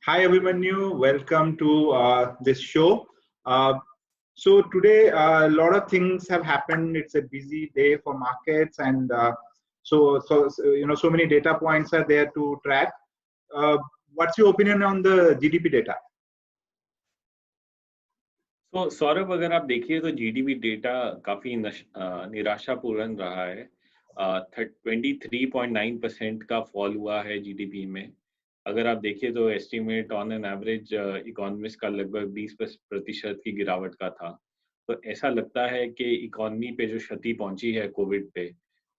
Hi, Abhimanyu. Welcome to this show. So today, a lot of things have happened. It's a busy day for markets, and so many data points are there to track. Uh, what's your opinion on the GDP data? तो सौरभ, अगर आप देखिए तो GDP data काफी निराशापूर्ण रहा है। 23.9% का fall हुआ है जीडीपी में। अगर आप देखिए तो estimate on an average economist का लगभग 20% की गिरावट का था। तो ऐसा लगता है कि इकोनॉमी पे जो क्षति पहुंची है कोविड पे,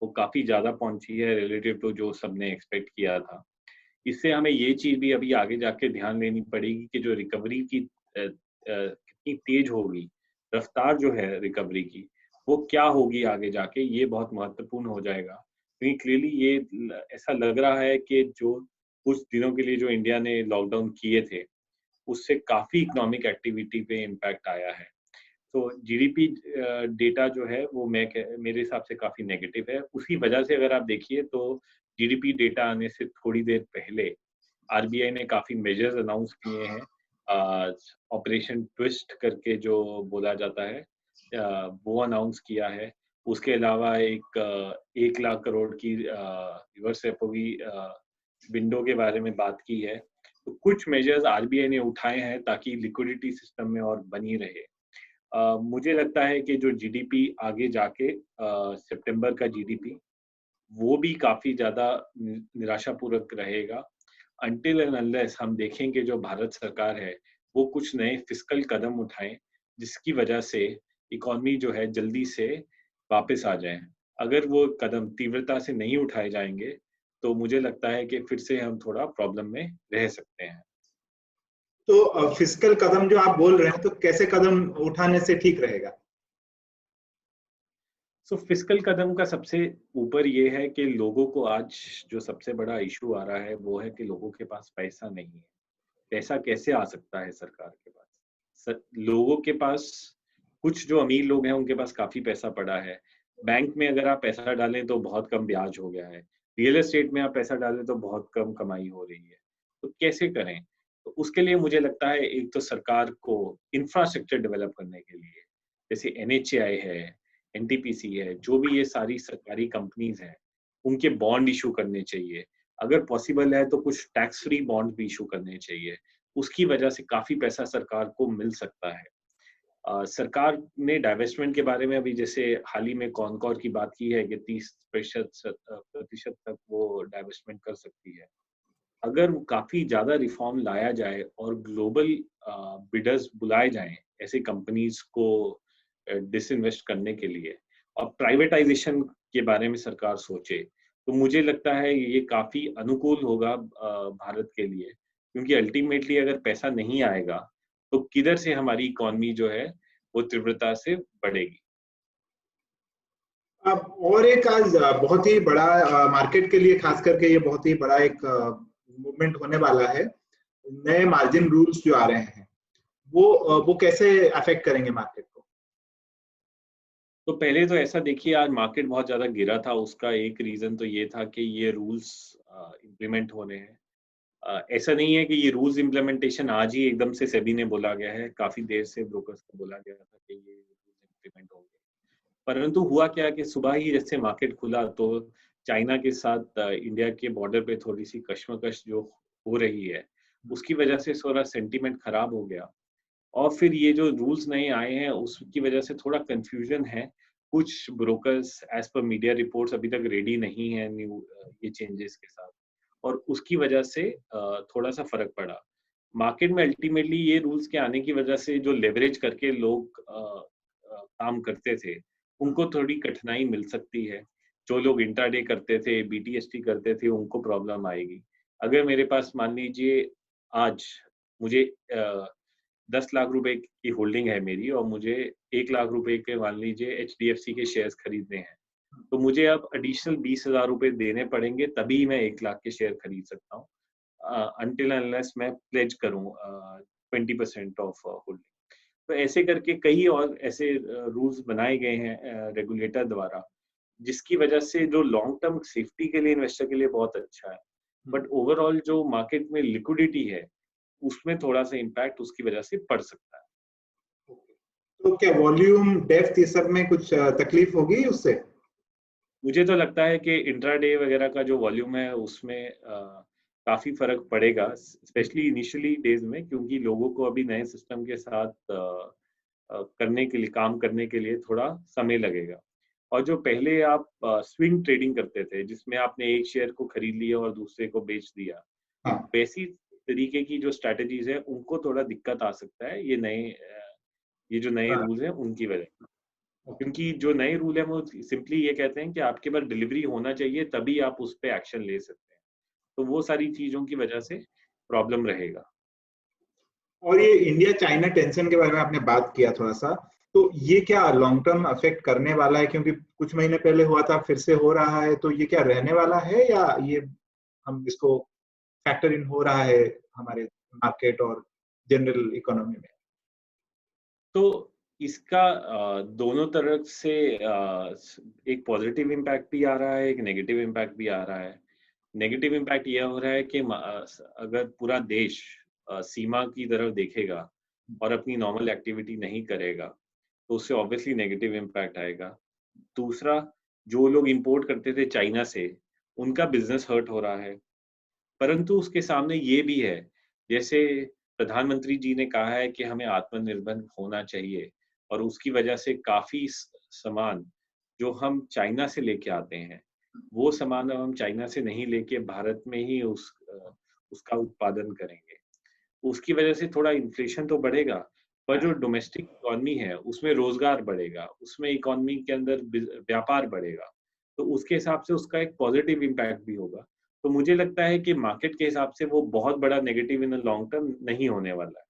वो काफी ज्यादा पहुंची है रिलेटिव टू जो सबने एक्सपेक्ट किया था। इससे हमें ये चीज भी अभी आगे जाके ध्यान देनी पड़ेगी कि जो रिकवरी की कितनी तेज होगी, रफ्तार जो है रिकवरी की, वो क्या होगी आगे जाके, ये बहुत महत्वपूर्ण हो जाएगा। क्योंकि क्लियरली ये ऐसा लग रहा है कि जो कुछ दिनों के लिए जो इंडिया ने लॉकडाउन किए थे, उससे काफी इकोनॉमिक एक्टिविटी पे इम्पैक्ट आया है। तो जीडीपी डेटा जो है वो मेरे हिसाब से काफी नेगेटिव है। उसी वजह से अगर आप देखिए तो जीडीपी डेटा आने से थोड़ी देर पहले आरबीआई ने काफी मेजर्स अनाउंस किए हैं। ऑपरेशन ट्विस्ट करके जो बोला जाता है, वो अनाउंस किया है। उसके अलावा 1 लाख करोड़ की रिवर्स रेपो की विंडो के बारे में बात की है। तो कुछ मेजर्स आरबीआई ने उठाए हैं ताकि लिक्विडिटी सिस्टम में और बनी रहे। मुझे लगता है कि जो जीडीपी आगे जाके सितंबर का जीडीपी, वो भी काफी ज्यादा निराशापूर्वक रहेगा। अनटिल एंड अनलेस हम देखें कि जो भारत सरकार है वो कुछ नए फिस्कल कदम उठाएं, जिसकी वजह से इकोनॉमी जो है जल्दी से वापस आ जाए। अगर वो कदम तीव्रता से नहीं उठाए जाएंगे तो मुझे लगता है कि फिर से हम थोड़ा प्रॉब्लम में रह सकते हैं। तो फिजिकल कदम जो आप बोल रहे हैं, तो कैसे कदम उठाने से ठीक रहेगा? फिस्कल कदम का सबसे ऊपर ये है कि लोगों को आज जो सबसे बड़ा इशू आ रहा है वो है कि लोगों के पास पैसा नहीं है। पैसा कैसे आ सकता है सरकार के पास? लोगों के पास, कुछ जो अमीर लोग हैं उनके पास काफी पैसा पड़ा है। बैंक में अगर आप पैसा डालें तो बहुत कम ब्याज हो गया है। रियल एस्टेट में आप पैसा डालें तो बहुत कम कमाई हो रही है। तो कैसे करें? तो उसके लिए मुझे लगता है एक तो सरकार को इंफ्रास्ट्रक्चर डेवलप करने के लिए, जैसे एनएचएआई है, एनटीपीसी है, जो भी ये सारी सरकारी कंपनीज हैं, उनके बॉन्ड इशू करने चाहिए। अगर पॉसिबल है तो कुछ टैक्स फ्री बॉन्ड भी इशू करने चाहिए। उसकी वजह से काफी पैसा सरकार को मिल सकता है। सरकार ने डाइवेस्टमेंट के बारे में अभी जैसे हाल ही में कॉनकॉर की बात की है कि 30% तक वो डाइवेस्टमेंट कर सकती है। अगर काफी ज्यादा रिफॉर्म लाया जाए और ग्लोबल बिडर्स बुलाए जाएं ऐसे कंपनीज को डिसइन्वेस्ट करने के लिए, और प्राइवेटाइजेशन के बारे में सरकार सोचे, तो मुझे लगता है ये काफी अनुकूल होगा भारत के लिए। क्योंकि अल्टीमेटली अगर पैसा नहीं आएगा तो किधर से हमारी इकोनॉमी जो है वो तीव्रता से बढ़ेगी। अब और एक आज बहुत ही बड़ा मार्केट के लिए, खास करके ये बहुत ही बड़ा एक मूवमेंट होने वाला है। नए मार्जिन रूल्स जो आ रहे हैं, वो कैसे अफेक्ट करेंगे मार्केट को? तो पहले तो ऐसा देखिए, आज मार्केट बहुत ज्यादा गिरा था। उसका एक रीजन तो ये था कि ये रूल्स इम्प्लीमेंट होने हैं। ऐसा नहीं है कि ये रूल्स इम्प्लीमेंटेशन आज ही एकदम से सेबी ने बोला गया है। काफी देर से ब्रोकर्स को बोला गया था कि ये रूल्स इम्प्लीमेंट होंगे। परंतु हुआ क्या कि सुबह ही जैसे मार्केट खुला तो चाइना के साथ इंडिया के बॉर्डर पे थोड़ी सी कश्मकश जो हो रही है, उसकी वजह से थोड़ा सेंटीमेंट खराब हो गया। और फिर ये जो रूल्स नए आए हैं उसकी वजह से थोड़ा कंफ्यूजन है। कुछ brokers as per media reports अभी तक रेडी नहीं है ये चेंजेस के साथ, और उसकी वजह से थोड़ा सा फर्क पड़ा मार्केट में। अल्टीमेटली ये रूल्स के आने की वजह से जो लेवरेज करके लोग काम करते थे, उनको थोड़ी कठिनाई मिल सकती है। जो लोग इंट्राडे करते थे, बीटीएसटी करते थे, उनको प्रॉब्लम आएगी। अगर मेरे पास मान लीजिए आज मुझे 10 लाख रुपए की होल्डिंग है मेरी, और मुझे 1 लाख रुपए के मान लीजिए एचडीएफसी के शेयर्स खरीदने हैं, तो मुझे अब एडिशनल 20,000 रुपए देने पड़ेंगे, तभी मैं 1 लाख के शेयर खरीद सकता हूँ। अनटिल अनलेस मैं प्लेज करूँ 20% ऑफ होल्डिंग। तो ऐसे करके कई और ऐसे रूल्स बनाए गए हैं रेगुलेटर द्वारा, जिसकी वजह से जो लॉन्ग टर्म सेफ्टी के लिए इन्वेस्टर के लिए बहुत अच्छा है। बट ओवरऑल जो मार्केट में लिक्विडिटी है उसमें थोड़ा सा इम्पैक्ट उसकी वजह से पड़ सकता है। तो क्या वॉल्यूम डेप्थ ये सब में कुछ तकलीफ होगी उससे? मुझे तो लगता है कि इंट्राडे वगैरह का जो वॉल्यूम है उसमें काफ़ी फ़र्क पड़ेगा, स्पेशली इनिशियली डेज़ में, क्योंकि लोगों को अभी नए सिस्टम के साथ करने के लिए, काम करने के लिए थोड़ा समय लगेगा। और जो पहले आप स्विंग ट्रेडिंग करते थे, जिसमें आपने एक शेयर को खरीद लिया और दूसरे को बेच दिया, हाँ। वैसी तरीके की जो स्ट्रैटेजीज़ है, उनको थोड़ा दिक्कत आ सकता है, ये जो नए हाँ, रूल्स हैं, उनकी वजह से। ओके। क्योंकि जो नए रूल है वो सिंपली ये कहते हैं कि आपके पास डिलीवरी होना चाहिए, तभी आप उस पे एक्शन ले सकते हैं। तो वो सारी चीज़ों की वजह से प्रॉब्लम रहेगा। और ये इंडिया चाइना टेंशन के बारे में आपने बात किया थोड़ा सा, तो ये क्या लॉन्ग टर्म अफेक्ट करने वाला है? क्योंकि कुछ महीने पहले हुआ था, फिर से हो रहा है, तो ये क्या रहने वाला है या ये हम इसको फैक्टर इन हो रहा है हमारे मार्केट और जनरल इकोनॉमी में? तो इसका दोनों तरफ से एक पॉजिटिव इम्पैक्ट भी आ रहा है, एक नेगेटिव इम्पैक्ट भी आ रहा है। नेगेटिव इम्पैक्ट ये हो रहा है कि अगर पूरा देश सीमा की तरफ देखेगा और अपनी नॉर्मल एक्टिविटी नहीं करेगा, तो उससे ऑब्वियसली नेगेटिव इम्पैक्ट आएगा। दूसरा, जो लोग इंपोर्ट करते थे चाइना से, उनका बिज़नेस हर्ट हो रहा है। परंतु उसके सामने ये भी है, जैसे प्रधानमंत्री जी ने कहा है कि हमें आत्मनिर्भर होना चाहिए और उसकी वजह से काफ़ी सामान जो हम चाइना से लेके आते हैं, वो सामान अब हम चाइना से नहीं लेके भारत में ही उसका उत्पादन करेंगे। उसकी वजह से थोड़ा इन्फ्लेशन तो बढ़ेगा, पर जो डोमेस्टिक इकोनॉमी है, उसमें रोज़गार बढ़ेगा, उसमें इकोनॉमी के अंदर व्यापार बढ़ेगा। तो उसके हिसाब से उसका एक पॉज़िटिव इम्पैक्ट भी होगा। तो मुझे लगता है कि मार्केट के हिसाब से वो बहुत बड़ा negative in the long term नहीं होने वाला है।